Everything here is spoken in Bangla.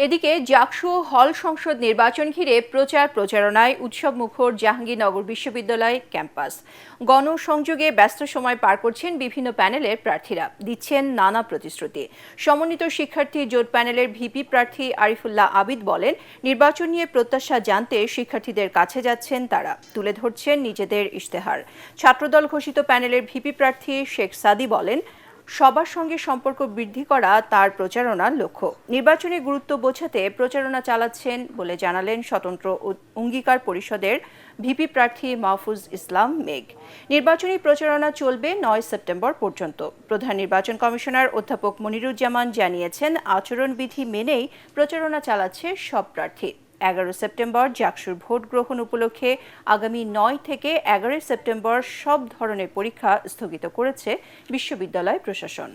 এদিকে জাকসু হল সংসদ নির্বাচন ঘিরে প্রচারণায় উৎসবমুখর জাহাঙ্গীরনগর বিশ্ববিদ্যালয় ক্যাম্পাস। গণসংযোগে ব্যস্ত সময় পার করছেন বিভিন্ন প্যানেলের প্রার্থীরা, দিচ্ছেন নানা প্রতিশ্রুতি। সমন্বিত শিক্ষার্থী জোট প্যানেলের ভিপি প্রার্থী আরিফুল্লাহ আবিদ বলেন, নির্বাচন নিয়ে প্রত্যাশা জানতে শিক্ষার্থীদের কাছে যাচ্ছেন তারা, তুলে ধরছেন নিজেদের ইশতেহার। ছাত্রদল ঘোষিত প্যানেলের ভিপি প্রার্থী শেখ সাদি বলেন, সবার সঙ্গে সম্পর্ক বৃদ্ধি করা তার প্রচারণার লক্ষ্য। নির্বাচনে গুরুত্ব বোঝাতে প্রচারণা চালাচ্ছেন বলে জানালেন স্বতন্ত্র অঙ্গীকার পরিষদের ভিপি প্রার্থী মাহফুজ ইসলাম মেঘ। নির্বাচনী প্রচারণা চলবে 9 সেপ্টেম্বর পর্যন্ত। প্রধান নির্বাচন কমিশনার অধ্যাপক মনিরুজ্জামান জানিয়েছেন, আচরণবিধি মেনেই প্রচারণা চালাচ্ছে সব প্রার্থী। 11 সেপ্টেম্বর জাকসুর ভোট গ্রহণ উপলক্ষে আগামী 9 থেকে 11 সেপ্টেম্বর সব ধরনের পরীক্ষা স্থগিত করেছে বিশ্ববিদ্যালয় প্রশাসন।